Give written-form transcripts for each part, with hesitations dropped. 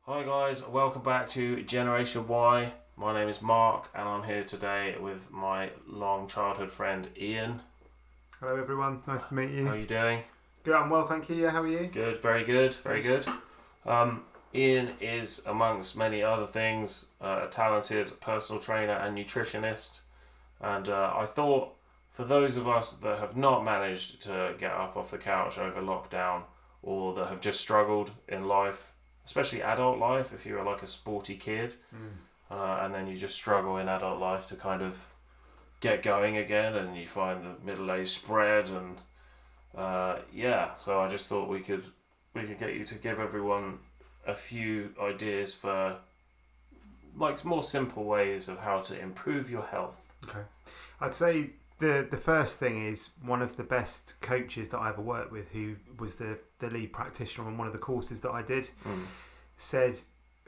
Hi guys, welcome back to Generation Y. My name is Mark and I'm here today with my long childhood friend Ian. Hello everyone, nice to meet you. How are you doing? Good, I'm well, thank you. Yeah, how are you? Good, very good, very good. Ian is, amongst many other things, a talented personal trainer and nutritionist. And I thought for those of us that have not managed to get up off the couch over lockdown or that have just struggled in life, especially adult life, if you're like a sporty kid and then you just struggle in adult life to kind of get going again and you find the middle age spread and so I just thought we could get you to give everyone a few ideas for like more simple ways of how to improve your health. Okay. I'd say the first thing is one of the best coaches that I ever worked with, who was the lead practitioner on one of the courses that I did, said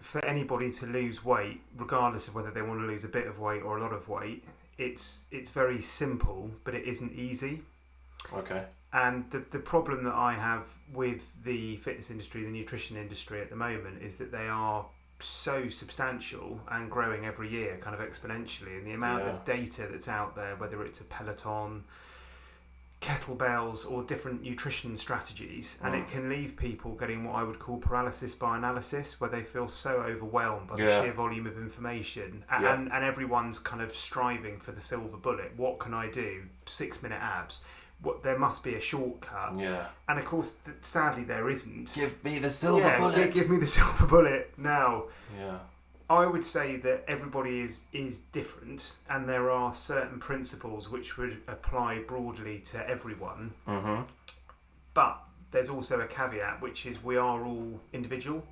for anybody to lose weight, regardless of whether they want to lose a bit of weight or a lot of weight, it's very simple, but it isn't easy. Okay. And the problem that I have with the fitness industry, the nutrition industry at the moment, is that they are so substantial and growing every year, kind of exponentially, and the amount of data that's out there, whether it's a Peloton, kettlebells or different nutrition strategies, and it can leave people getting what I would call paralysis by analysis, where they feel so overwhelmed by the sheer volume of information and everyone's kind of striving for the silver bullet. What can I do? 6-minute abs. There must be a shortcut. And of course, sadly, there isn't. Give me the silver bullet. Give me the silver bullet now. Yeah. I would say that everybody is different, and there are certain principles which would apply broadly to everyone. But there's also a caveat, which is we are all individual,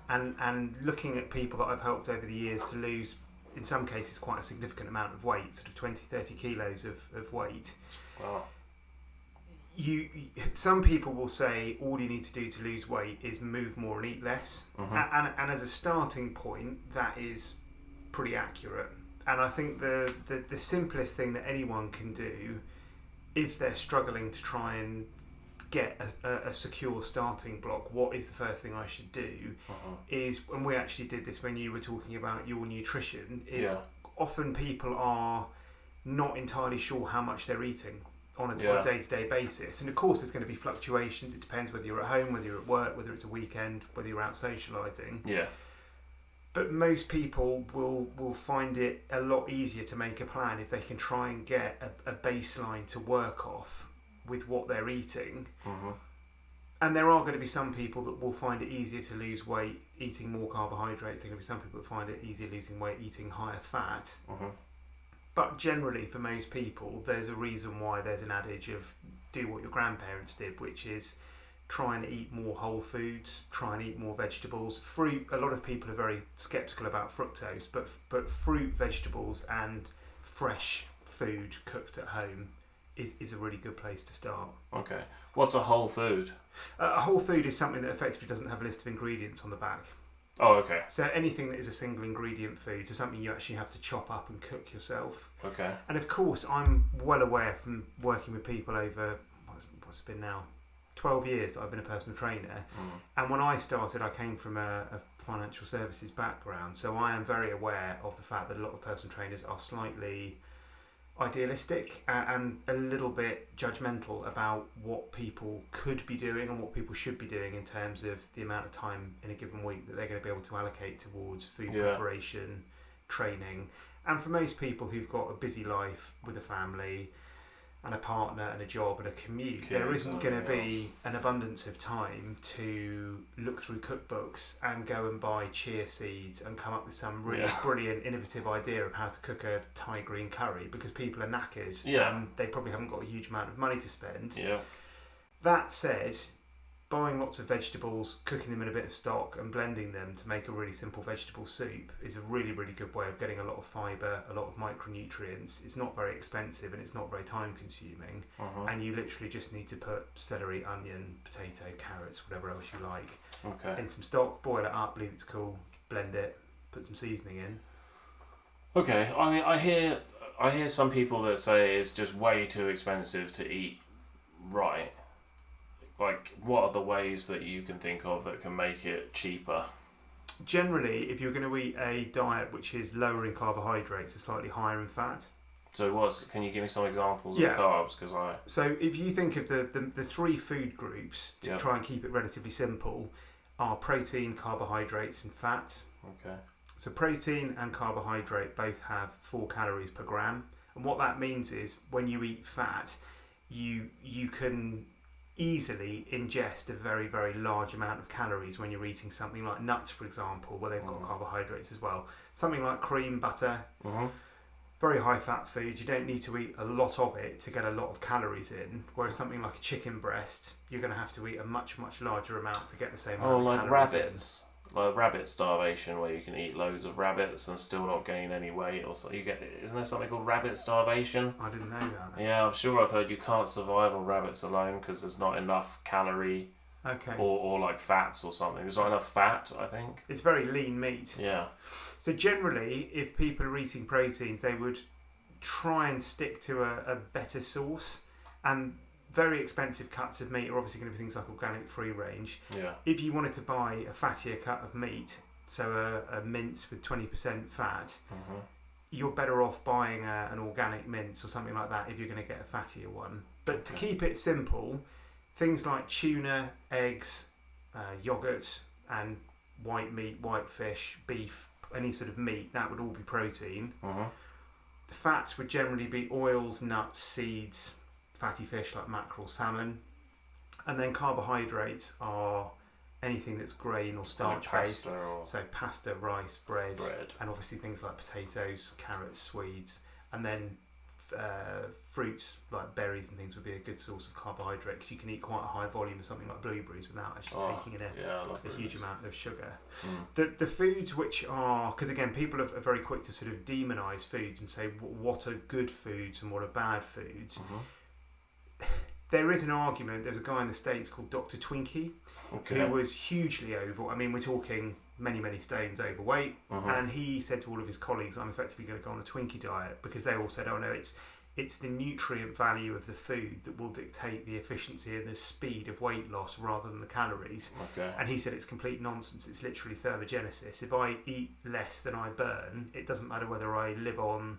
and looking at people that I've helped over the years to lose, in some cases, quite a significant amount of weight, sort of 20-30 kilos of weight. Wow. Some people will say all you need to do to lose weight is move more and eat less, and as a starting point, that is pretty accurate. And I think the simplest thing that anyone can do, if they're struggling to try and get a secure starting block, what is the first thing I should do, is, and we actually did this when you were talking about your nutrition, is often people are not entirely sure how much they're eating on a day-to-day basis, and of course there's going to be fluctuations. It depends whether you're at home, whether you're at work, whether it's a weekend, whether you're out socialising. But most people will find it a lot easier to make a plan if they can try and get a baseline to work off with what they're eating. And there are going to be some people that will find it easier to lose weight eating more carbohydrates. There are going to be some people that find it easier losing weight eating higher fat. But generally, for most people, there's a reason why there's an adage of do what your grandparents did, which is try and eat more whole foods, try and eat more vegetables. Fruit, a lot of people are very sceptical about fructose, but fruit, vegetables and fresh food cooked at home is a really good place to start. Okay. What's a whole food? A whole food is something that effectively doesn't have a list of ingredients on the back. Oh, okay. So anything that is a single ingredient food, so something you actually have to chop up and cook yourself. Okay. And of course, I'm well aware from working with people over, what's it been now, 12 years that I've been a personal trainer. And when I started, I came from a financial services background, so I am very aware of the fact that a lot of personal trainers are slightly idealistic and a little bit judgmental about what people could be doing and what people should be doing in terms of the amount of time in a given week that they're going to be able to allocate towards food preparation, training. And for most people who've got a busy life with a family and a partner and a job and a commute, there isn't going to be an abundance of time to look through cookbooks and go and buy chia seeds and come up with some really brilliant, innovative idea of how to cook a Thai green curry, because people are knackered and they probably haven't got a huge amount of money to spend. That said, buying lots of vegetables, cooking them in a bit of stock and blending them to make a really simple vegetable soup is a really, really good way of getting a lot of fibre, a lot of micronutrients. It's not very expensive and it's not very time consuming. And you literally just need to put celery, onion, potato, carrots, whatever else you like in some stock, boil it up, leave it to cool, blend it, put some seasoning in. Okay, I mean, I hear some people that say it's just way too expensive to eat right. Like, what are the ways that you can think of that can make it cheaper? Generally, if you're going to eat a diet which is lower in carbohydrates and slightly higher in fat. So can you give me some examples Yeah. of carbs? So if you think of the three food groups, to Yeah. try and keep it relatively simple, are protein, carbohydrates and fats. Okay. So protein and carbohydrate both have 4 calories per gram. And what that means is when you eat fat, you can easily ingest a very, very large amount of calories when you're eating something like nuts, for example, where they've got carbohydrates as well. Something like cream, butter, very high fat foods, you don't need to eat a lot of it to get a lot of calories in, whereas something like a chicken breast, you're going to have to eat a much, much larger amount to get the same amount of like calories rabbits. Like rabbit starvation, where you can eat loads of rabbits and still not gain any weight, or so isn't there something called rabbit starvation? I didn't know that. Yeah, I'm sure I've heard you can't survive on rabbits alone because there's not enough calorie or like fats or something. There's not enough fat, I think. It's very lean meat. Yeah. So generally, if people are eating proteins, they would try and stick to a better source, and very expensive cuts of meat are obviously going to be things like organic free range. Yeah. If you wanted to buy a fattier cut of meat, so a mince with 20% fat, you're better off buying an organic mince or something like that if you're going to get a fattier one. But to keep it simple, things like tuna, eggs, yogurt and white meat, white fish, beef, any sort of meat, that would all be protein. The fats would generally be oils, nuts, seeds, fatty fish like mackerel, salmon, and then carbohydrates are anything that's grain or starch based, so pasta, rice, bread, and obviously things like potatoes, carrots, Swedes, and then fruits like berries and things would be a good source of carbohydrate because you can eat quite a high volume of something like blueberries without actually taking in a huge amount of sugar. The foods which are, because again people are very quick to sort of demonise foods and say what are good foods and what are bad foods. There is an argument. There's a guy in the States called Dr. Twinkie who was hugely I mean, we're talking many, many stones overweight. And he said to all of his colleagues, I'm effectively going to go on a Twinkie diet, because they all said, oh no, it's the nutrient value of the food that will dictate the efficiency and the speed of weight loss rather than the calories. And he said it's complete nonsense. It's literally thermogenesis. If I eat less than I burn, it doesn't matter whether I live on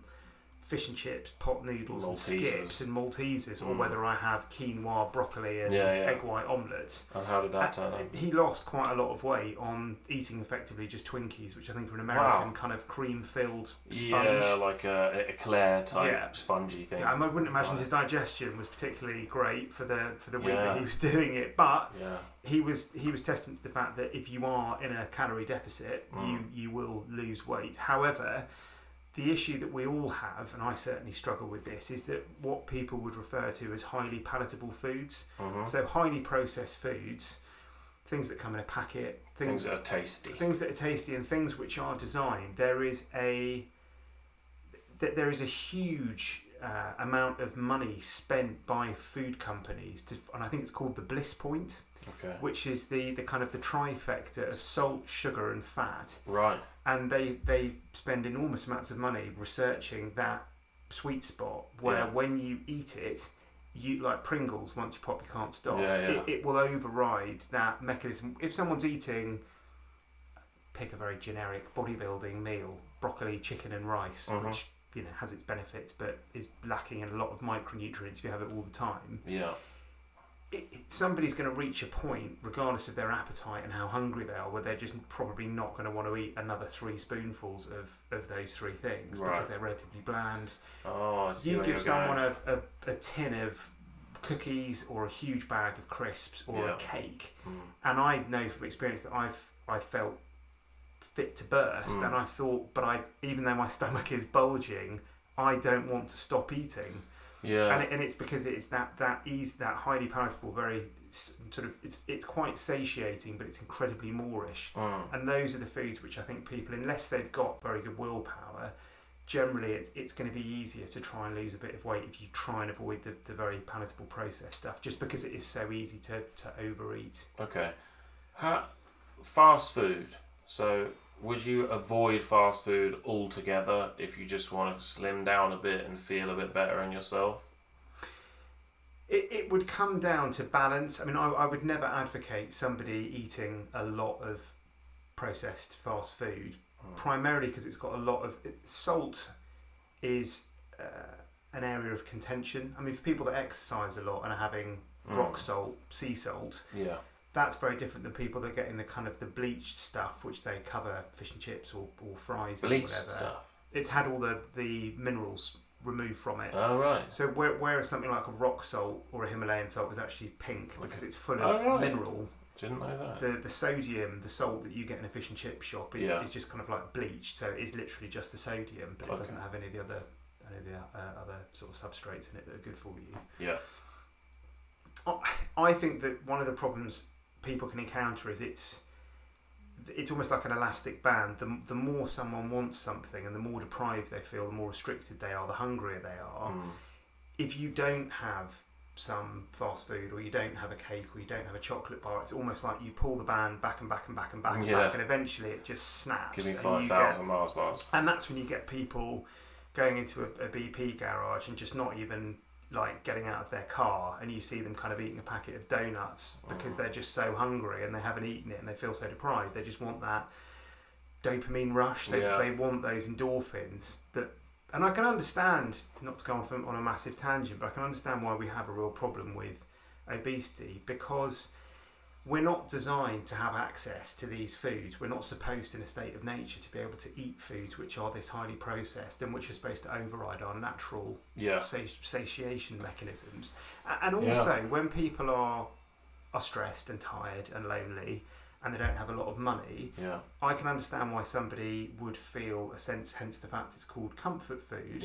fish and chips, pot noodles and skips and Maltesers, or whether I have quinoa, broccoli and egg white omelettes. And how did that turn out? He lost quite a lot of weight on eating effectively just Twinkies, which I think are an American kind of cream-filled sponge. Yeah, like a eclair type spongy thing. Yeah, I wouldn't imagine his digestion was particularly great for the week that he was doing it, but he was testament to the fact that if you are in a calorie deficit, you will lose weight. However, the issue that we all have, and I certainly struggle with this, is that what people would refer to as highly palatable foods. So highly processed foods, things that come in a packet, things that are tasty, and things which are designed. There is a huge amount of money spent by food companies and I think it's called the bliss point, which is the kind of the trifecta of salt, sugar, and fat. Right. And they spend enormous amounts of money researching that sweet spot where when you eat it, you like Pringles, once you pop you can't stop. It will override that mechanism. If someone's eating, pick a very generic bodybuilding meal, broccoli, chicken and rice, which has its benefits but is lacking in a lot of micronutrients if you have it all the time. Somebody's going to reach a point, regardless of their appetite and how hungry they are, where they're just probably not going to want to eat another 3 spoonfuls of those 3 things because they're relatively bland. You give someone a tin of cookies or a huge bag of crisps or a cake, and I know from experience that I felt fit to burst, and I thought, even though my stomach is bulging, I don't want to stop eating. And it's because it's that highly palatable, very sort of it's quite satiating, but it's incredibly moreish. And those are the foods which I think people, unless they've got very good willpower, generally it's going to be easier to try and lose a bit of weight if you try and avoid the very palatable processed stuff, just because it is so easy to overeat. Fast food. So would you avoid fast food altogether if you just want to slim down a bit and feel a bit better in yourself? It would come down to balance. I mean, I would never advocate somebody eating a lot of processed fast food, primarily because it's got a lot of salt. Is an area of contention. I mean, for people that exercise a lot and are having rock salt, sea salt, that's very different than people that get in the kind of the bleached stuff, which they cover fish and chips or fries or whatever. Stuff. It's had all the minerals removed from it. Oh, right. So whereas something like a rock salt or a Himalayan salt is actually pink because it's full of mineral. Didn't know that. The sodium, the salt that you get in a fish and chip shop is just kind of like bleached. So it's literally just the sodium, but it doesn't have any of the other sort of substrates in it that are good for you. Yeah. I think that one of the problems people can encounter is it's almost like an elastic band. The more someone wants something and the more deprived they feel, the more restricted they are, the hungrier they are. If you don't have some fast food, or you don't have a cake, or you don't have a chocolate bar, it's almost like you pull the band back and back and back and back and back, and eventually it just snaps. Give me 5,000 Mars bars. And that's when you get people going into a BP garage and just not even like getting out of their car, and you see them kind of eating a packet of donuts because they're just so hungry and they haven't eaten it and they feel so deprived. They just want that dopamine rush. They want those endorphins that. And I can understand, not to go on a massive tangent, but I can understand why we have a real problem with obesity, because we're not designed to have access to these foods. We're not supposed in a state of nature to be able to eat foods which are this highly processed and which are supposed to override our natural satiation mechanisms. And also, when people are stressed and tired and lonely, and they don't have a lot of money, I can understand why somebody would feel a sense, hence the fact it's called comfort food.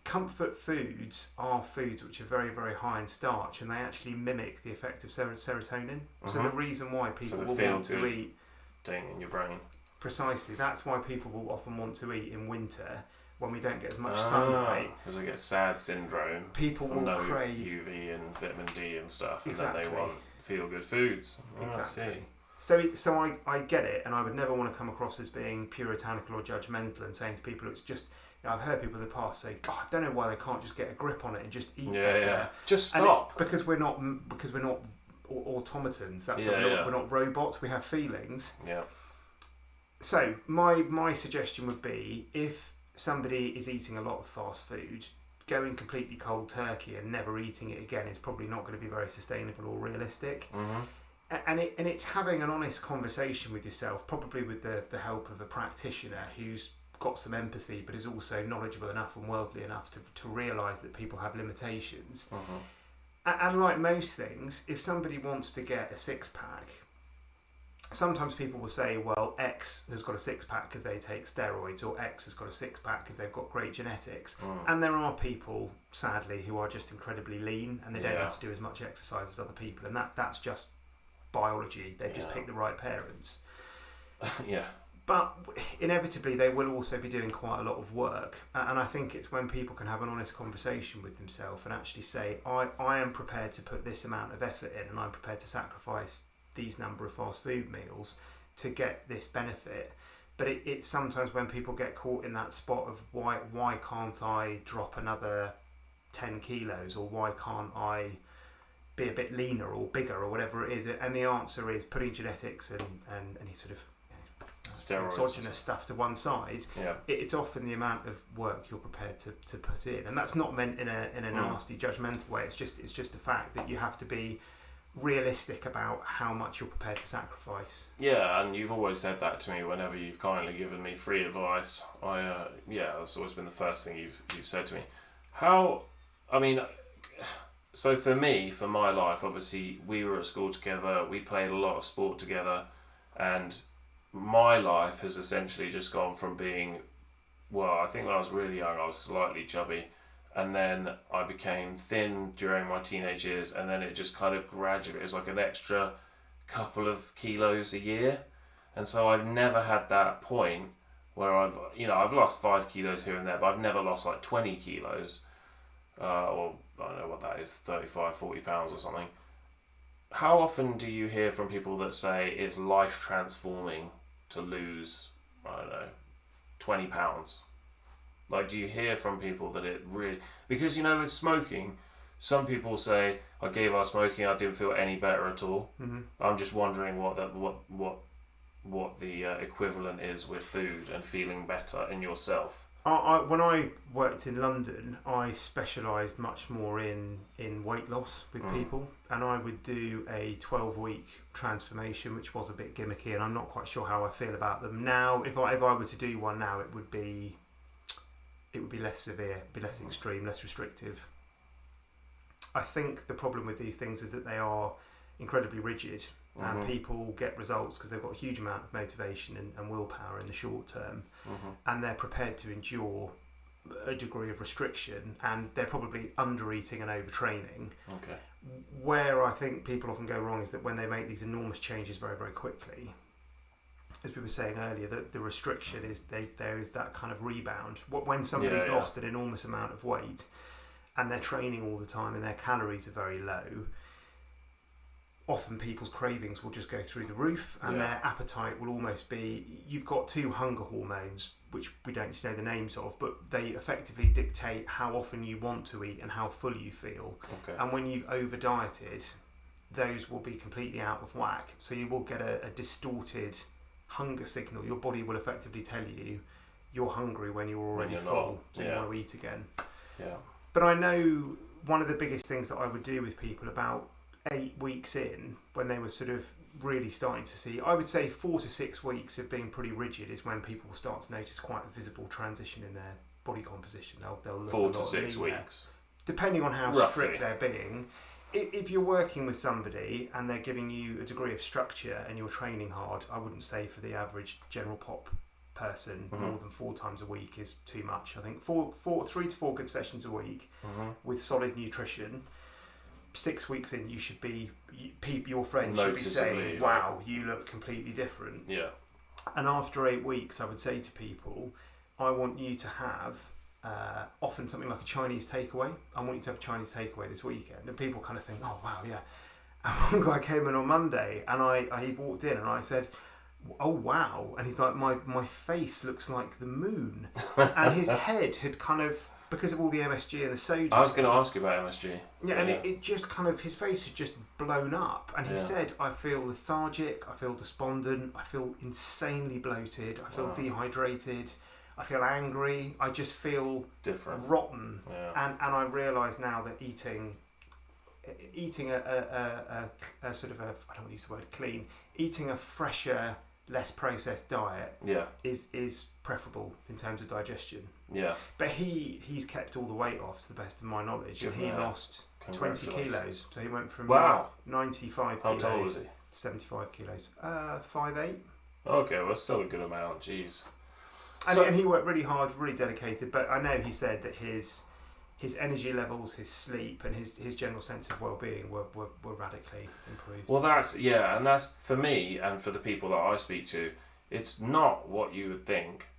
Comfort foods are foods which are very, very high in starch, and they actually mimic the effect of serotonin. So the reason why people will want to eat thing in your brain. Precisely. That's why people will often want to eat in winter when we don't get as much sunlight. Because they get SAD syndrome. People will crave UV and vitamin D and stuff, and then they want feel-good foods. Exactly. I see. So I get it, and I would never want to come across as being puritanical or judgmental and saying to people it's just. I've heard people in the past say, "God, I don't know why they can't just get a grip on it and just eat better." Yeah. Just stop. Because we're not automatons. We're not robots. We have feelings. Yeah. So my suggestion would be, if somebody is eating a lot of fast food, going completely cold turkey and never eating it again is probably not going to be very sustainable or realistic. And it's having an honest conversation with yourself, probably with the help of a practitioner who's got some empathy but is also knowledgeable enough and worldly enough to realise that people have limitations. And like most things, if somebody wants to get a six-pack, sometimes people will say, well, X has got a six-pack because they take steroids, or X has got a six-pack because they've got great genetics. And there are people, sadly, who are just incredibly lean and they don't have to do as much exercise as other people, and that's just biology. They've just picked the right parents. But inevitably they will also be doing quite a lot of work, and I think it's when people can have an honest conversation with themselves and actually say, I am prepared to put this amount of effort in, and I'm prepared to sacrifice these number of fast food meals to get this benefit. But it's sometimes when people get caught in that spot of why can't I drop another 10 kilos, or why can't I be a bit leaner or bigger or whatever it is, and the answer is putting genetics and any sort of exogenous stuff to one side. It's often the amount of work you're prepared to put in, and that's not meant in a nasty judgmental way. It's just a fact that you have to be realistic about how much you're prepared to sacrifice. And you've always said that to me whenever you've kindly given me free advice. That's always been the first thing you've said to me. So for me, for my life, obviously we were at school together, we played a lot of sport together, and my life has essentially just gone from being, I think when I was really young I was slightly chubby, and then I became thin during my teenage years, and then it just kind of gradually, it's like an extra couple of kilos a year, and so I've never had that point where I've lost 5 kilos here and there, but I've never lost like 20 kilos, or I don't know what that is, 35, 40 pounds or something. How often do you hear from people that say it's life transforming to lose, 20 pounds? Like, do you hear from people that it really... Because, with smoking, some people say, I gave up smoking, I didn't feel any better at all. I'm just wondering what what the equivalent is with food and feeling better in yourself? When I worked in London, I specialised much more in weight loss with people, and I would do a 12-week transformation, which was a bit gimmicky, and I'm not quite sure how I feel about them now. If I were to do one now, it would be less severe, be less extreme, less restrictive. I think the problem with these things is that they are incredibly rigid, and people get results because they've got a huge amount of motivation and willpower in the short term, and they're prepared to endure a degree of restriction, and they're probably under eating and overtraining. Okay. Where I think people often go wrong is that when they make these enormous changes very, very quickly, as we were saying earlier, that the restriction is there is that kind of rebound. When somebody's lost an enormous amount of weight and they're training all the time and their calories are very low, often people's cravings will just go through the roof, and their appetite will almost be, you've got two hunger hormones, which we don't know the names of, but they effectively dictate how often you want to eat and how full you feel. Okay. And when you've over dieted, those will be completely out of whack. So you will get a distorted hunger signal. Your body will effectively tell you you're hungry when you're already full, so you want to eat again. Yeah. But I know one of the biggest things that I would do with people about 8 weeks in, when they were sort of really starting to see, I would say 4 to 6 weeks of being pretty rigid is when people will start to notice quite a visible transition in their body composition. They'll look 4 to 6 weeks, depending on how roughly strict they're being. If you're working with somebody and they're giving you a degree of structure and you're training hard, I wouldn't say for the average general pop person more than 4 times a week is too much. I think 3 to 4 good sessions a week with solid nutrition. 6 weeks in, you should be, your friends should be saying, wow, you look completely different. Yeah. And after 8 weeks, I would say to people, I want you to have often something like a Chinese takeaway. I want you to have a Chinese takeaway this weekend. And people kind of think, oh, wow, yeah. And one guy came in on Monday, and he walked in, and I said, oh, wow. And he's like, my face looks like the moon. And his head had kind of, because of all the MSG and the sodium. I was going to ask you about MSG. Yeah, and it just kind of, his face had just blown up. And he said, I feel lethargic, I feel despondent, I feel insanely bloated, I feel dehydrated, I feel angry, I just feel different, rotten. Yeah. And I realise now that eating a sort of a, I don't want to use the word clean, eating a fresher, less processed diet is preferable in terms of digestion. Yeah. But he's kept all the weight off to the best of my knowledge, and he lost 20 kilos. So he went from 95 How kilos tall is he? to 75 kilos. 5'8". Okay, well, that's still a good amount. Jeez. And he worked really hard, really dedicated. But I know he said that his energy levels, his sleep, and his general sense of well-being were radically improved. Well, that's for me and for the people that I speak to. It's not what you would think.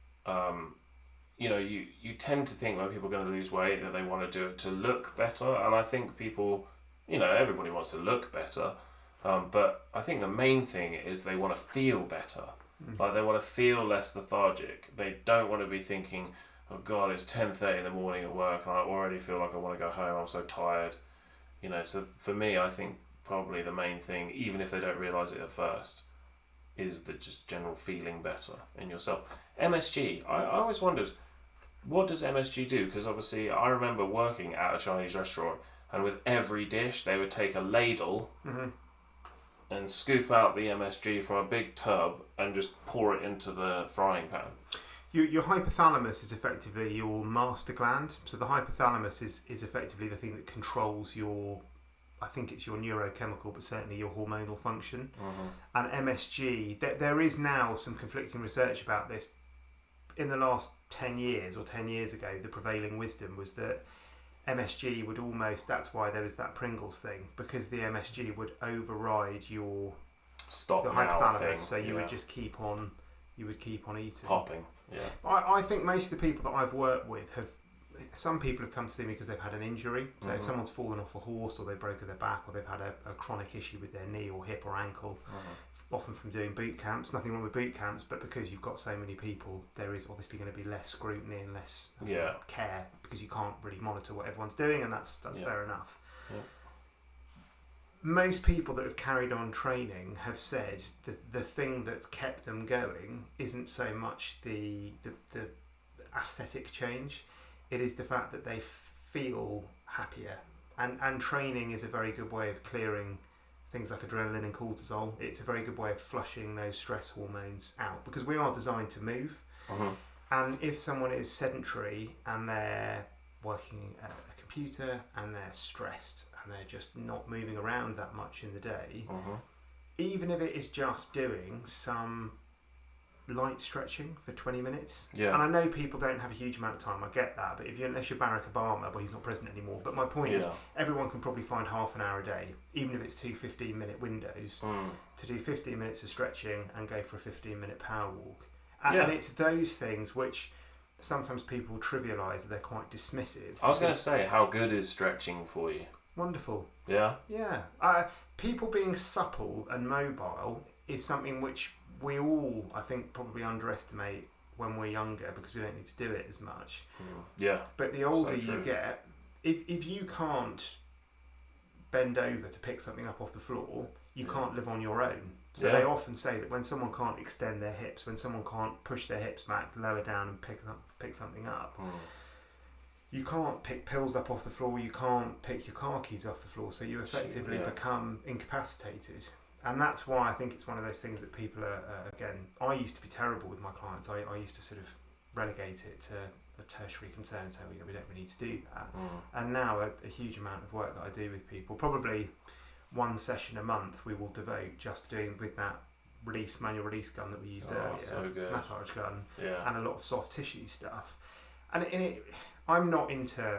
You tend to think when people are going to lose weight that they want to do it to look better, and I think people, everybody wants to look better, but I think the main thing is they want to feel better. Like they want to feel less lethargic. They don't want to be thinking, oh God, it's 10:30 in the morning at work and I already feel like I want to go home, I'm so tired. So for me, I think probably the main thing, even if they don't realise it at first, is the just general feeling better in yourself. MSG, I always wondered, what does MSG do? Because obviously I remember working at a Chinese restaurant, and with every dish they would take a ladle and scoop out the MSG from a big tub and just pour it into the frying pan. Your hypothalamus is effectively your master gland. So the hypothalamus is effectively the thing that controls your, I think it's your neurochemical, but certainly your hormonal function. And MSG, there is now some conflicting research about this. In the last 10 years or 10 years ago, the prevailing wisdom was that MSG would almost, that's why there was that Pringles thing, because the MSG would override the hypothalamus, thing. So you would just keep on eating. Popping. Yeah. I think most of the people that I've worked with some people have come to see me because they've had an injury. So if someone's fallen off a horse, or they've broken their back, or they've had a chronic issue with their knee or hip or ankle, often from doing boot camps. Nothing wrong with boot camps, but because you've got so many people, there is obviously going to be less scrutiny and less care, because you can't really monitor what everyone's doing, and that's fair enough. most people that have carried on training have said that the thing that's kept them going isn't so much the aesthetic change, it is the fact that they feel happier. And training is a very good way of clearing things like adrenaline and cortisol. It's a very good way of flushing those stress hormones out, because we are designed to move. And if someone is sedentary and they're working at a computer and they're stressed and they're just not moving around that much in the day, even if it is just doing some light stretching for 20 minutes. And I know people don't have a huge amount of time, I get that, but unless you're Barack Obama, well, he's not president anymore, but my point is everyone can probably find half an hour a day, even if it's 2 15-minute windows, to do 15 minutes of stretching and go for a 15-minute power walk. And it's those things which sometimes people trivialise, they're quite dismissive. I was going to say, how good is stretching for you? Wonderful. Yeah? Yeah. People being supple and mobile is something which we all, I think, probably underestimate when we're younger, because we don't need to do it as much. Yeah. But the older you get, if you can't bend over to pick something up off the floor, you can't live on your own. So they often say that when someone can't extend their hips, when someone can't push their hips back, lower down and pick something up, you can't pick pills up off the floor, you can't pick your car keys off the floor, so you effectively become incapacitated. And that's why I think it's one of those things that people are, again, I used to be terrible with my clients. I used to sort of relegate it to a tertiary concern, so we don't really need to do that. And now a huge amount of work that I do with people, probably one session a month, we will devote just to doing with that manual release gun that we used earlier, massage gun, and a lot of soft tissue stuff. And I'm not into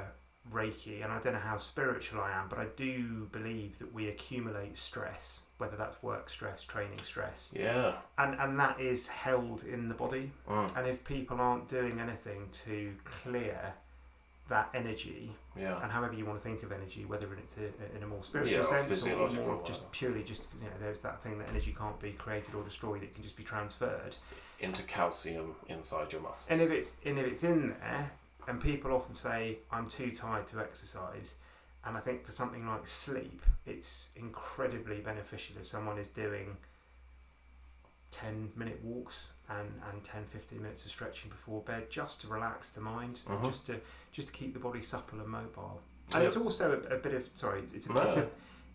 Reiki, and I don't know how spiritual I am, but I do believe that we accumulate stress, whether that's work stress, training stress, and that is held in the body. And if people aren't doing anything to clear that energy, and however you want to think of energy, whether it's in a more spiritual sense or more of just purely there's that thing that energy can't be created or destroyed, it can just be transferred into calcium inside your muscles. And if it's in there, and people often say, I'm too tired to exercise, and I think for something like sleep, it's incredibly beneficial if someone is doing 10-minute walks and 10-15 minutes of stretching before bed, just to relax the mind, just to keep the body supple and mobile. And it's also a bit of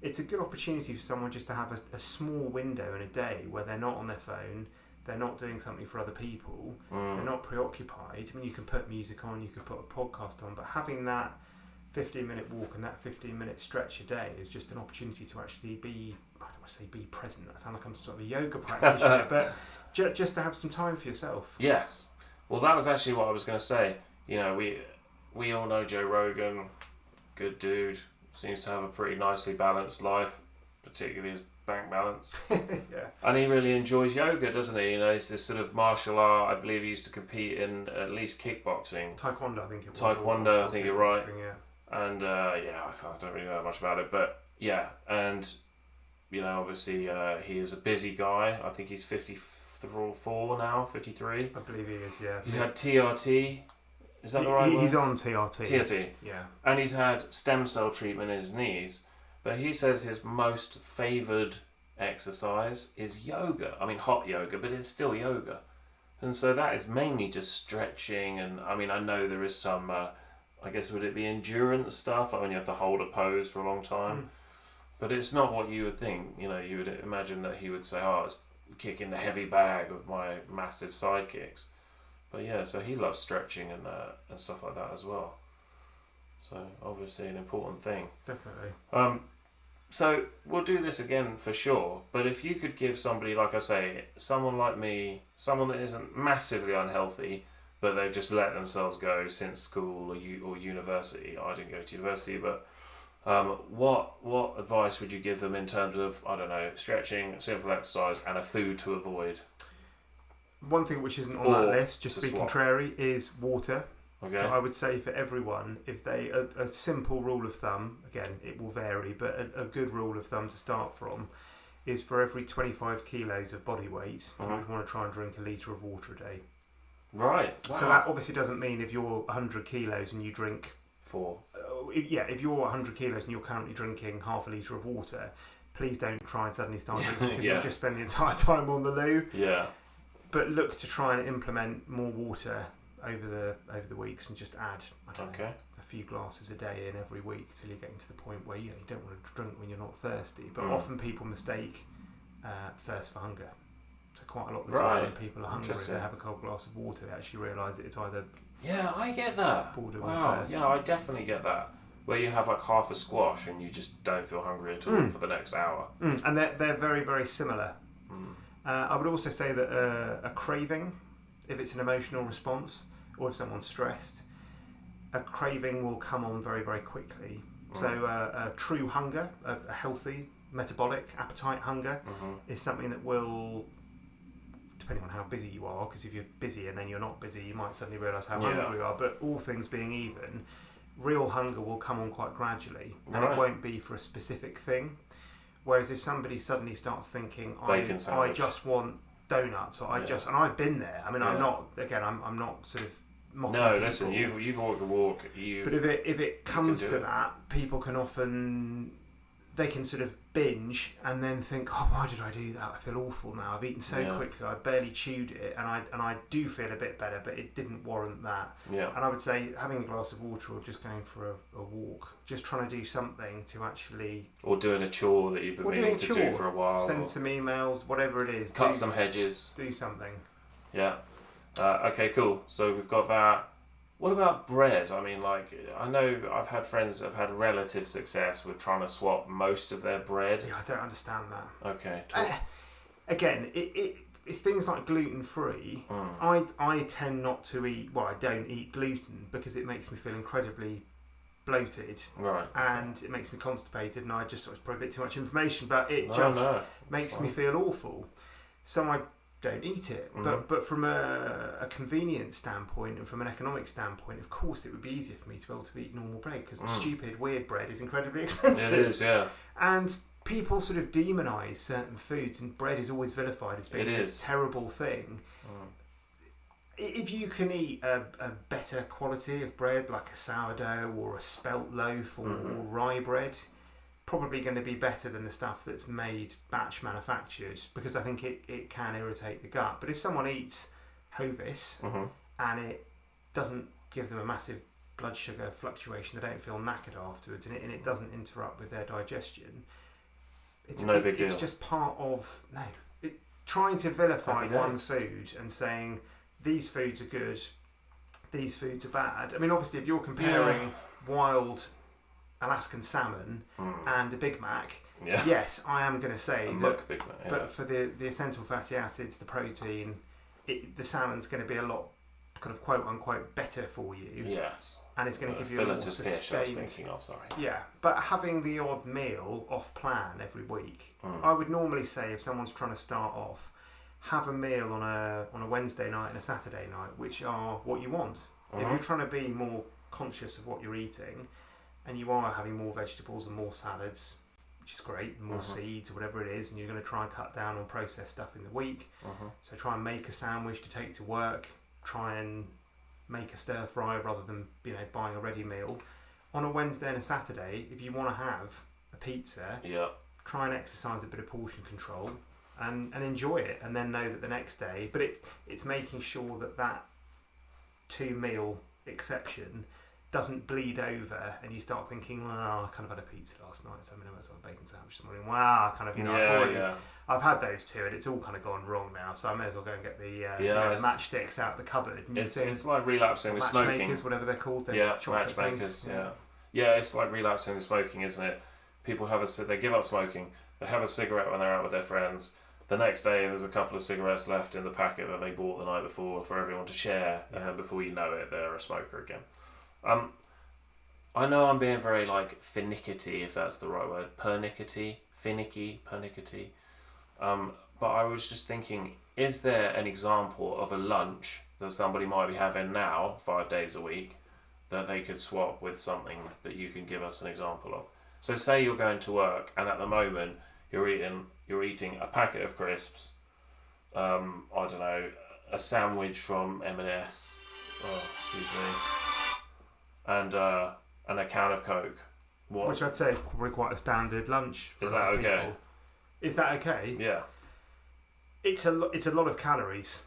it's a good opportunity for someone just to have a small window in a day where they're not on their phone, they're not doing something for other people, they're not preoccupied. I mean, you can put music on, you can put a podcast on, but having that 15-minute walk and that 15-minute stretch a day is just an opportunity to actually be, I don't want to say be present, that sounds like I'm sort of a yoga practitioner, but just to have some time for yourself. Yes. Well, that was actually what I was going to say. You know, we all know Joe Rogan, good dude, seems to have a pretty nicely balanced life, particularly his bank balance. And he really enjoys yoga, doesn't he? You know, it's this sort of martial art. I believe he used to compete in at least kickboxing. Taekwondo, I think it was. Taekwondo, I think you're right. And I don't really know much about it, but and you know, obviously he is a busy guy. I think he's 54 now, 53. I believe he is, yeah. He's had TRT. Is that the right word? He's on TRT. TRT. Yeah. And he's had stem cell treatment in his knees. But he says his most favoured exercise is yoga. I mean, hot yoga, but it's still yoga. And so that is mainly just stretching. And I mean, I know there is some, I guess, would it be endurance stuff? Like when you have to hold a pose for a long time. But it's not what you would think. You know, you would imagine that he would say, oh, it's kicking the heavy bag with my massive side kicks. But yeah, so he loves stretching and stuff like that as well. So obviously an important thing. Definitely. So we'll do this again for sure. But if you could give somebody, like I say, someone like me, someone that isn't massively unhealthy, but they've just let themselves go since school or university. I didn't go to university, but what advice would you give them in terms of, I don't know, stretching, simple exercise, and a food to avoid? One thing which isn't on that list, just to be contrary, is water. Okay. So I would say for everyone, if a simple rule of thumb, again, it will vary, but a good rule of thumb to start from is for every 25 kilos of body weight, you would want to try and drink a litre of water a day. Right. Wow. So that obviously doesn't mean if you're 100 kilos and you drink 4. If you're 100 kilos and you're currently drinking half a litre of water, please don't try and suddenly start drinking because Yeah. you'll just spend the entire time on the loo. Yeah. But look to try and implement more water over the weeks and just add a few glasses a day in every week till you're getting to the point where you don't want to drink when you're not thirsty. But often people mistake thirst for hunger. So quite a lot of the time when people are hungry, they have a cold glass of water, they actually realise that it's either I get that. boredom or thirst. Yeah, I definitely get that. Where you have like half a squash and you just don't feel hungry at all for the next hour. And they're very, very similar. I would also say that a craving, if it's an emotional response or if someone's stressed, a craving will come on very, very quickly. So a true hunger, a healthy metabolic appetite hunger is something that will, depending on how busy you are, because if you're busy and then you're not busy, you might suddenly realise how hungry you are, but all things being even, real hunger will come on quite gradually and it won't be for a specific thing. Whereas if somebody suddenly starts thinking, I just want donuts, or and I've been there. I mean, I'm not sort of mocking people. Listen, you've walked the walk. But if it comes to that, people can often, they can sort of binge and then think, oh, why did I do that? I feel awful now. I've eaten so quickly. I barely chewed it, and I do feel a bit better, but it didn't warrant that. Yeah. And I would say having a glass of water or just going for a walk, just trying to do something to actually, or doing a chore that you've been meaning to do for a while. Send some emails, whatever it is. Cut some hedges. Do something. Yeah. Okay, cool. So we've got that. What about bread? I mean, like, I know I've had friends that have had relative success with trying to swap most of their bread. Yeah, I don't understand that. Okay. Again, it's things like gluten-free. I tend not to eat, I don't eat gluten because it makes me feel incredibly bloated. Right. And it makes me constipated, and it's probably a bit too much information, but it makes me feel awful. So I don't eat it. But from a convenience standpoint and from an economic standpoint, of course it would be easier for me to be able to eat normal bread because stupid weird bread is incredibly expensive. It is, yeah. And people sort of demonise certain foods, and bread is always vilified as being this terrible thing. If you can eat a better quality of bread, like a sourdough or a spelt loaf or rye bread, probably going to be better than the stuff that's made batch manufactured, because I think it can irritate the gut. But if someone eats Hovis and it doesn't give them a massive blood sugar fluctuation, they don't feel knackered afterwards, and it doesn't interrupt with their digestion, it's no big deal. It's just part of trying to vilify one food and saying these foods are good, these foods are bad. I mean, obviously, if you're comparing wild Alaskan salmon and a Big Mac, yes, I am going to say that. Big Mac, but for the essential fatty acids, the protein, the salmon's going to be a lot kind of quote unquote better for you. Yes. And it's going to give you a more sustained. Fish I was thinking of, sorry. Yeah, but having the odd meal off plan every week, I would normally say if someone's trying to start off, have a meal on a Wednesday night and a Saturday night, which are what you want. If you're trying to be more conscious of what you're eating, and you are having more vegetables and more salads, which is great, and more seeds or whatever it is, and you're going to try and cut down on processed stuff in the week. So try and make a sandwich to take to work. Try and make a stir fry rather than buying a ready meal. On a Wednesday and a Saturday, if you want to have a pizza, try and exercise a bit of portion control and enjoy it, and then know that the next day. But it's making sure that 2-meal exception doesn't bleed over, and you start thinking, well, I kind of had a pizza last night, so I'm going to have a bacon sandwich this morning. Wow, kind of, I've had those two, and it's all kind of gone wrong now, so I may as well go and get the matchsticks out the cupboard. And it's like relapsing with smoking. Matchmakers, whatever they're called. Matchmakers. Yeah, it's like relapsing with smoking, isn't it? People they give up smoking, they have a cigarette when they're out with their friends. The next day, there's a couple of cigarettes left in the packet that they bought the night before for everyone to share, and then before you know it, they're a smoker again. I know I'm being very finicky, if that's the right word, finicky. But I was just thinking, is there an example of a lunch that somebody might be having now, 5 days a week, that they could swap with something that you can give us an example of? So say you're going to work, and at the moment you're eating a packet of crisps, I don't know, a sandwich from M&S, and a can of Coke, What? Which I'd say is probably quite a standard lunch. Is that okay? People. Is that okay? Yeah. It's a lot of calories.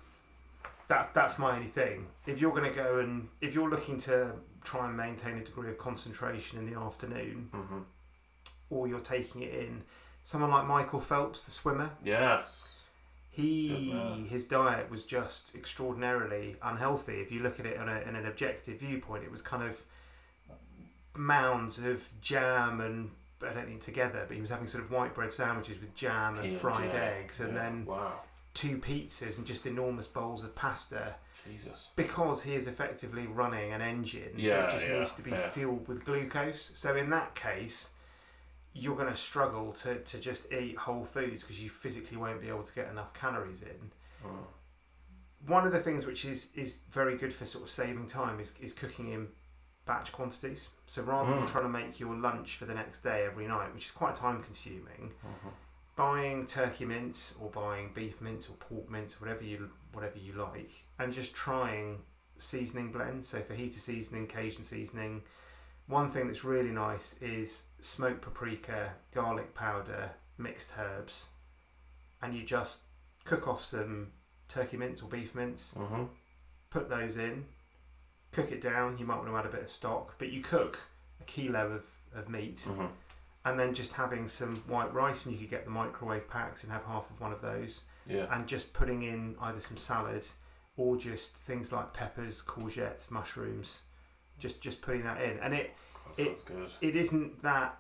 That's my only thing. If you're going to go and if you're looking to try and maintain a degree of concentration in the afternoon, or you're taking it in, someone like Michael Phelps, the swimmer. Yes. His diet was just extraordinarily unhealthy. If you look at it in an objective viewpoint, it was kind of mounds of jam and I don't think together, but he was having sort of white bread sandwiches with jam and fried eggs, and then 2 pizzas and just enormous bowls of pasta. Jesus. Because he is effectively running an engine that just needs to be fueled with glucose. So in that case, you're going to struggle to just eat whole foods because you physically won't be able to get enough calories in. One of the things which is very good for sort of saving time is cooking in batch quantities. So rather than trying to make your lunch for the next day every night, which is quite time consuming, buying turkey mince or buying beef mince or pork mince, whatever you like, and just trying seasoning blends. So fajita seasoning, Cajun seasoning. One thing that's really nice is smoked paprika, garlic powder, mixed herbs, and you just cook off some turkey mince or beef mince, put those in, cook it down. You might want to add a bit of stock, but you cook a kilo of meat, and then just having some white rice, and you could get the microwave packs and have half of one of those, and just putting in either some salad or just things like peppers, courgettes, mushrooms, just putting that in. And that's good. It isn't that,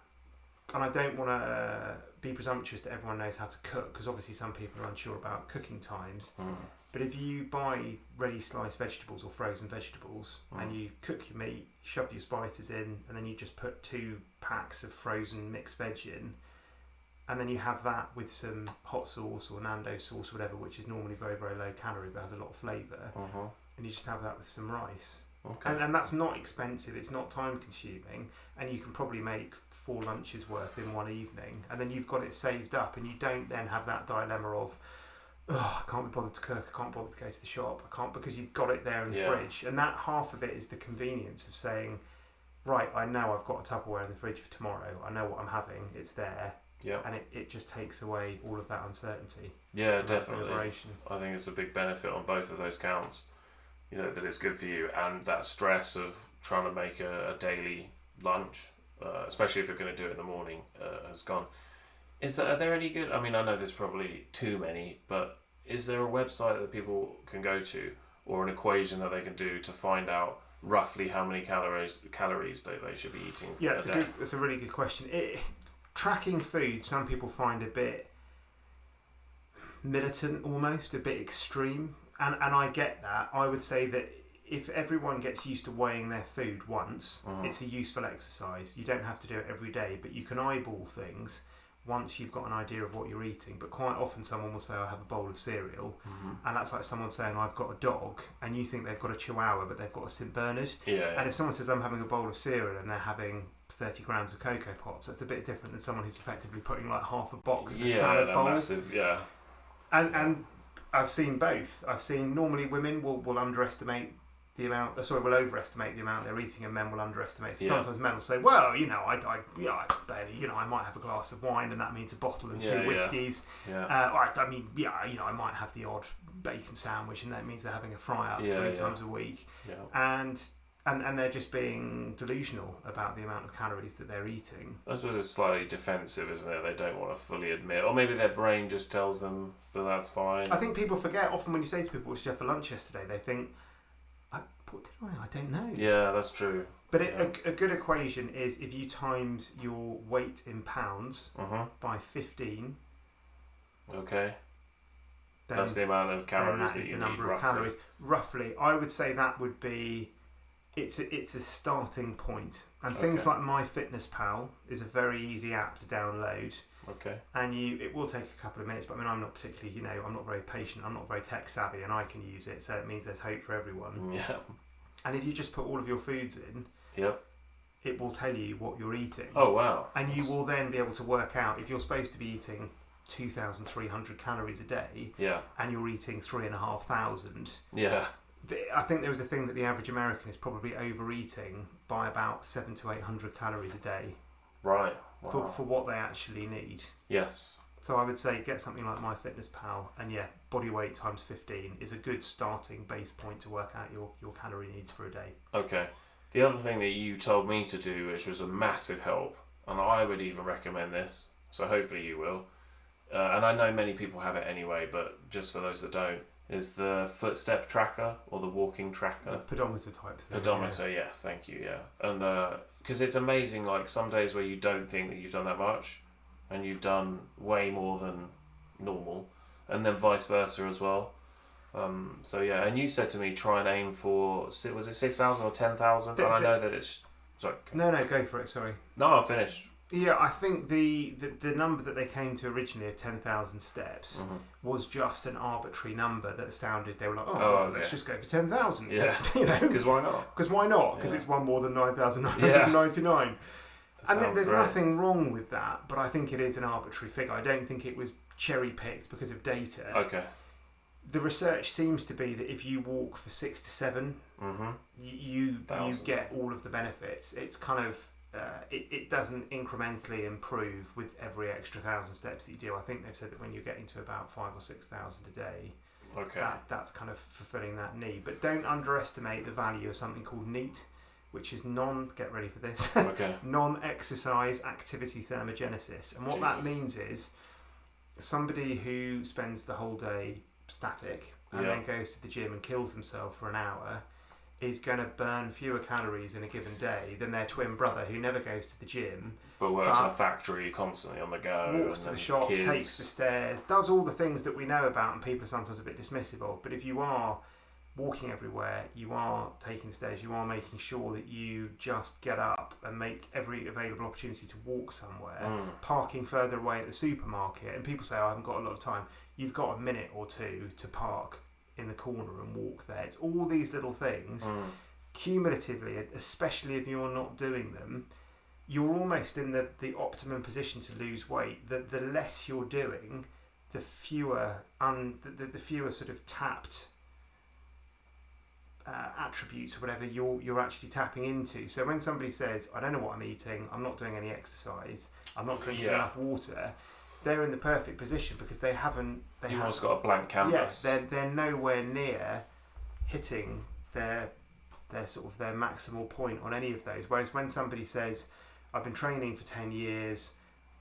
and I don't want to be presumptuous that everyone knows how to cook, because obviously some people are unsure about cooking times. But if you buy ready sliced vegetables or frozen vegetables and you cook your meat, shove your spices in, and then you just put 2 packs of frozen mixed veg in, and then you have that with some hot sauce or Nando sauce, whatever, which is normally very, very low calorie but has a lot of flavour, and you just have that with some rice. And that's not expensive, it's not time consuming, and you can probably make 4 lunches worth in one evening, and then you've got it saved up, and you don't then have that dilemma of, I can't be bothered to cook, I can't bother to go to the shop, I can't, because you've got it there in the fridge. And that half of it is the convenience of saying, right, I know I've got a Tupperware in the fridge for tomorrow, I know what I'm having, it's there, and it just takes away all of that uncertainty. Yeah, definitely. I think it's a big benefit on both of those counts, you know, that it's good for you, and that stress of trying to make a daily lunch, especially if you're going to do it in the morning, has gone. Are there any good, I mean, I know there's probably too many, but is there a website that people can go to, or an equation that they can do to find out roughly how many calories they should be eating? Yeah, it's a really good question. Tracking food, some people find a bit militant almost, a bit extreme, and I get that. I would say that if everyone gets used to weighing their food once, it's a useful exercise. You don't have to do it every day, but you can eyeball things once you've got an idea of what you're eating. But quite often someone will say, I have a bowl of cereal, and that's like someone saying, I've got a dog, and you think they've got a Chihuahua but they've got a St Bernard. And if someone says, I'm having a bowl of cereal, and they're having 30 grams of Cocoa Pops, that's a bit different than someone who's effectively putting like half a box of a salad bowl. Massive, and I've seen both. I've seen normally women will underestimate the amount, will overestimate the amount they're eating, and men will underestimate. So sometimes men will say, well, you know, I barely, you know, I might have a glass of wine, and that means a bottle and 2 whiskies. I mean, you know, I might have the odd bacon sandwich, and that means they're having a fry up 3 times a week. And they're just being delusional about the amount of calories that they're eating. I suppose it's slightly defensive, isn't it? They don't want to fully admit, or maybe their brain just tells them that that's fine. I think people forget often when you say to people, what did you have for lunch yesterday? They think, what did I don't know. Yeah, that's true. But a good equation is if you times your weight in pounds by 15. Okay. That's the amount of calories that you need, roughly. Roughly, I would say that would be. It's a starting point, and things like MyFitnessPal is a very easy app to download. And it will take a couple of minutes, but I mean, I'm not particularly, you know, I'm not very patient, I'm not very tech savvy, and I can use it, so it means there's hope for everyone. And if you just put all of your foods in, it will tell you what you're eating. Oh wow! And you will then be able to work out if you're supposed to be eating 2,300 calories a day, and you're eating 3,500. I think there was a thing that the average American is probably overeating by about 700 to 800 calories a day. Right. Wow. for what they actually need. Yes. So I would say get something like MyFitnessPal, and yeah, body weight times 15 is a good starting base point to work out your calorie needs for a day. Okay. The other thing that you told me to do, which was a massive help, and I would even recommend this, so hopefully you will, and I know many people have it anyway, but just for those that don't, is the footstep tracker or the walking tracker. A pedometer type thing. Pedometer, yeah. Yes, thank you, yeah. And because it's amazing, like some days where you don't think that you've done that much, and you've done way more than normal, and then vice versa as well. So yeah, and you said to me try and aim for, was it 6,000 or 10,000? And I know that it's sorry. No, go for it. Sorry. No, I'm finished. Yeah, I think the number that they came to originally of 10,000 steps was just an arbitrary number that sounded. They were like, let's just go for 10,000. Yeah, because why not? Because why not? Because it's one more than 9,999. Yeah. And there's nothing wrong with that, but I think it is an arbitrary figure. I don't think it was cherry picked because of data. Okay. The research seems to be that if you walk for 6 to 7, you get all of the benefits. It's kind of it doesn't incrementally improve with every extra 1,000 steps that you do. I think they've said that when you're getting to about 5,000 or 6,000 a day, that's kind of fulfilling that need. But don't underestimate the value of something called NEAT, which is get ready for this, non-exercise activity thermogenesis. And what that means is somebody who spends the whole day static and then goes to the gym and kills themselves for an hour is going to burn fewer calories in a given day than their twin brother who never goes to the gym but works in a factory constantly on the go, walks to the shop, takes the stairs, does all the things that we know about and people are sometimes a bit dismissive of. But if you are walking everywhere, you are taking stairs, you are making sure that you just get up and make every available opportunity to walk somewhere, parking further away at the supermarket. And people say, I haven't got a lot of time. You've got a minute or two to park in the corner and walk there. It's all these little things, cumulatively, especially if you're not doing them, you're almost in the optimum position to lose weight. The less you're doing, the fewer the fewer sort of tapped attributes or whatever you're actually tapping into. So when somebody says, I don't know what I'm eating, I'm not doing any exercise, I'm not drinking enough water, they're in the perfect position because they haven't. You've almost got a blank canvas. Yes, they're nowhere near hitting their maximal point on any of those. Whereas when somebody says, I've been training for 10 years,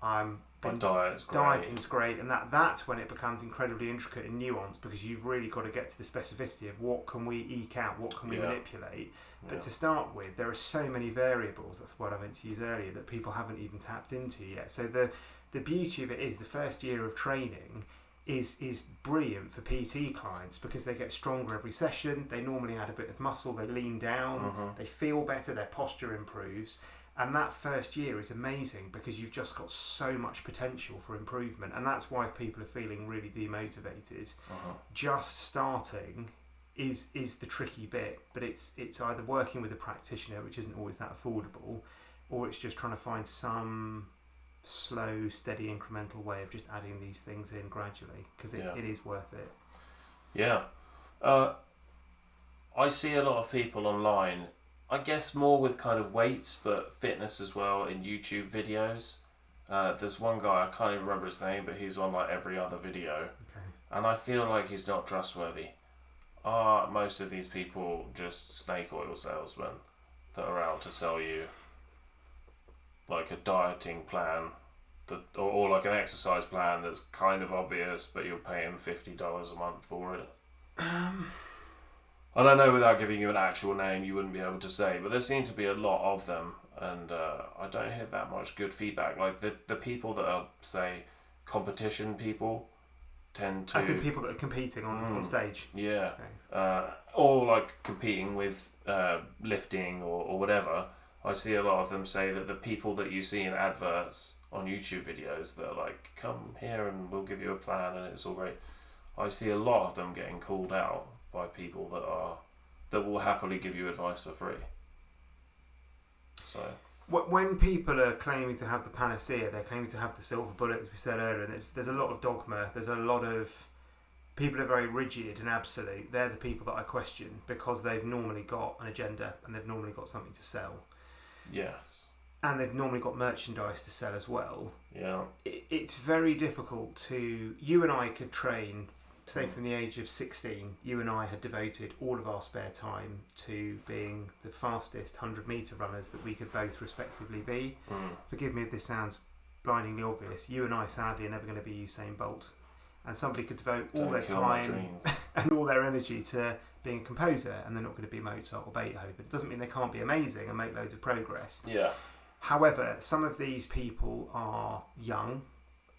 dieting's great, and that's when it becomes incredibly intricate and nuanced, because you've really got to get to the specificity of what can we eke out, what can we manipulate. But to start with, there are so many variables, that's the word I meant to use earlier, that people haven't even tapped into yet. So the beauty of it is the first year of training is brilliant for PT clients because they get stronger every session, they normally add a bit of muscle, they lean down, they feel better, their posture improves. And that first year is amazing because you've just got so much potential for improvement. And that's why if people are feeling really demotivated, just starting is the tricky bit. But it's either working with a practitioner, which isn't always that affordable, or it's just trying to find some slow, steady, incremental way of just adding these things in gradually, because it is worth it. Yeah. I see a lot of people online, I guess more with kind of weights, but fitness as well in YouTube videos. There's one guy, I can't even remember his name, but he's on like every other video. Okay. And I feel like he's not trustworthy. Are most of these people just snake oil salesmen that are out to sell you like a dieting plan or like an exercise plan that's kind of obvious, but you're paying $50 a month for it? I don't know, without giving you an actual name, you wouldn't be able to say, but there seem to be a lot of them, and I don't hear that much good feedback. Like the people that are, say, competition people tend to... As in people that are competing on stage? Yeah. Okay. Or like competing with lifting or whatever. I see a lot of them say that the people that you see in adverts on YouTube videos that are like, come here and we'll give you a plan and it's all great. I see a lot of them getting called out by people that will happily give you advice for free. So when people are claiming to have the panacea, they're claiming to have the silver bullet, as we said earlier, and there's a lot of dogma, there's a lot of people are very rigid and absolute. They're the people that I question because they've normally got an agenda and they've normally got something to sell. Yes. and they've normally got merchandise to sell as well. Yeah. It's very difficult to... You and I could train, say from the age of 16, you and I had devoted all of our spare time to being the fastest 100-metre runners that we could both respectively be. Forgive me if this sounds blindingly obvious. You and I, sadly, are never going to be Usain Bolt. And somebody could devote all their time and all their energy to being a composer, and they're not going to be Mozart or Beethoven. It doesn't mean they can't be amazing and make loads of progress. Yeah. However, some of these people are young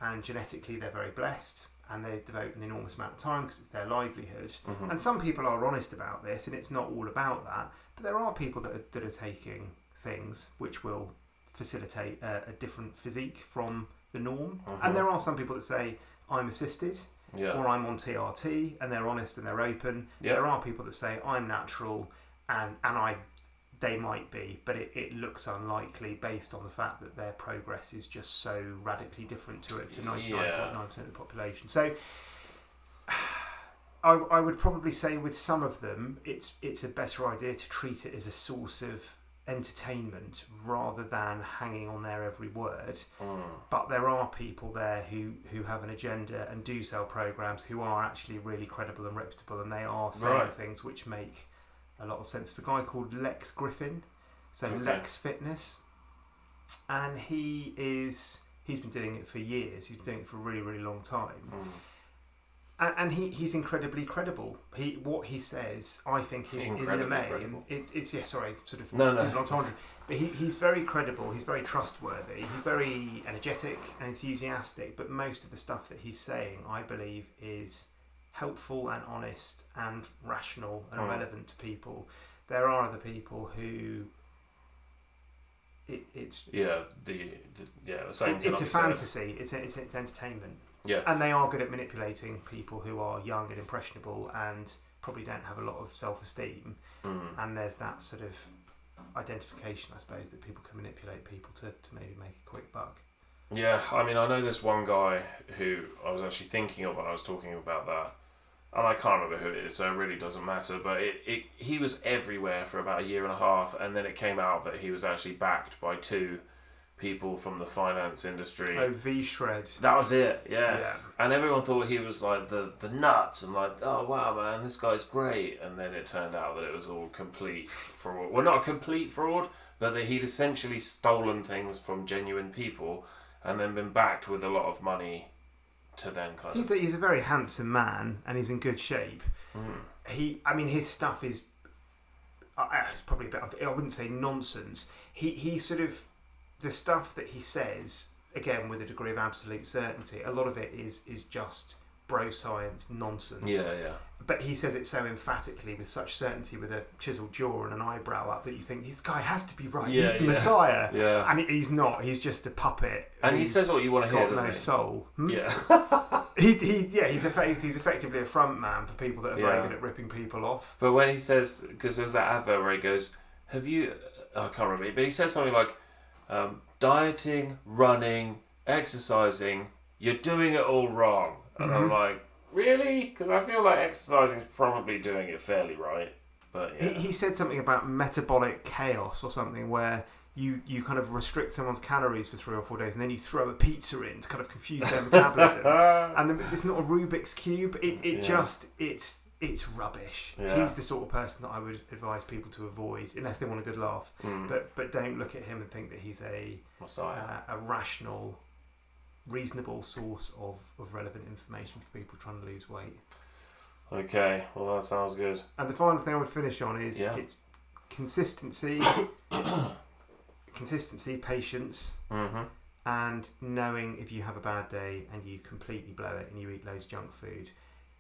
and genetically they're very blessed and they devote an enormous amount of time because it's their livelihood. And some people are honest about this, and it's not all about that. But there are people that are taking things which will facilitate a different physique from the norm. And there are some people that say, I'm assisted, or I'm on TRT, and they're honest and they're open. There are people that say, I'm natural, and they might be, but it looks unlikely based on the fact that their progress is just so radically different to 99.9% of the population. So I would probably say with some of them, it's a better idea to treat it as a source of entertainment rather than hanging on their every word. But there are people there who have an agenda and do sell programs who are actually really credible and reputable, and they are saying things which make a lot of sense. There's a guy called Lex Griffin, Lex Fitness, and he's been doing it for years. He's been doing it for a really, really long time. And he's incredibly credible. What he says, I think, is in the main. But he's very credible. He's very trustworthy. He's very energetic and enthusiastic. But most of the stuff that he's saying, I believe, is helpful and honest and rational and relevant to people. There are other people who it's a fantasy. It's entertainment. Yeah. And they are good at manipulating people who are young and impressionable and probably don't have a lot of self-esteem. And there's that sort of identification, I suppose, that people can manipulate people to maybe make a quick buck. Yeah, I mean, I know this one guy who I was actually thinking of when I was talking about that, and I can't remember who it is, so it really doesn't matter, but he was everywhere for about a year and a half, and then it came out that he was actually backed by two people from the finance industry. Oh, V-Shred. That was it, yes. Yeah. And everyone thought he was like the nuts, and like, oh wow man, this guy's great. And then it turned out that it was all complete fraud. Well, not a complete fraud, but that he'd essentially stolen things from genuine people and then been backed with a lot of money to then kind of... He's a very handsome man and he's in good shape. His stuff is... it's probably a bit of... I wouldn't say nonsense. He sort of... The stuff that he says, again, with a degree of absolute certainty, a lot of it is just bro science nonsense. Yeah. But he says it so emphatically, with such certainty, with a chiseled jaw and an eyebrow up, that you think, this guy has to be right. He's the Messiah. Yeah. And he's not. He's just a puppet. And he says what you want to hear, doesn't he? Soul. Yeah. He's effectively a front man for people that are very good at ripping people off. But when he says, because there's that advert where he goes, have you... I can't remember, but he says something like, dieting, running, exercising, you're doing it all wrong. And I'm like, really? Because I feel like exercising is probably doing it fairly right. But yeah. He said something about metabolic chaos or something where you kind of restrict someone's calories for 3 or 4 days and then you throw a pizza in to kind of confuse their metabolism. And it's not a Rubik's Cube. It's rubbish. Yeah. He's the sort of person that I would advise people to avoid unless they want a good laugh. But don't look at him and think that he's a rational, reasonable source of relevant information for people trying to lose weight. Okay, well that sounds good. And the final thing I would finish on is it's consistency, patience, and knowing if you have a bad day and you completely blow it and you eat loads of junk food,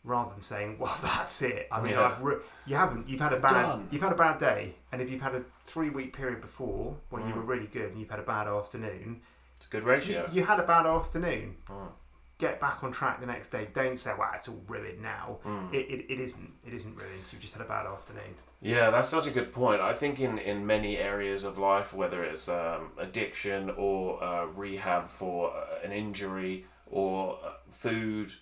rather than saying, well, that's it. I mean, you've had a bad day, and if you've had a 3-week period before when you were really good and you've had a bad afternoon, it's a good ratio. You had a bad afternoon. Get back on track the next day. Don't say, well, it's all ruined now. It isn't ruined. You've just had a bad afternoon. Yeah, that's such a good point. I think in many areas of life, whether it's addiction or rehab for an injury or food,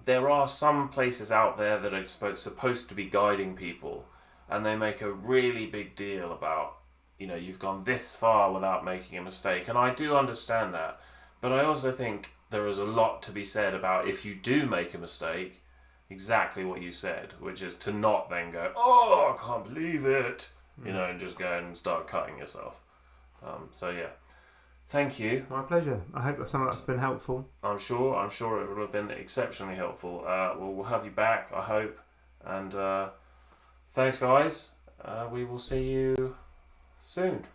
there are some places out there that are supposed to be guiding people, and they make a really big deal about you've gone this far without making a mistake, and I do understand that. But I also think there is a lot to be said about if you do make a mistake, exactly what you said, which is to not then go, oh, I can't believe it, and just go and start cutting yourself. So yeah, thank you. My pleasure. I hope that some of that's been helpful. I'm sure it would have been exceptionally helpful. We'll have you back, I hope. And thanks, guys. We will see you soon.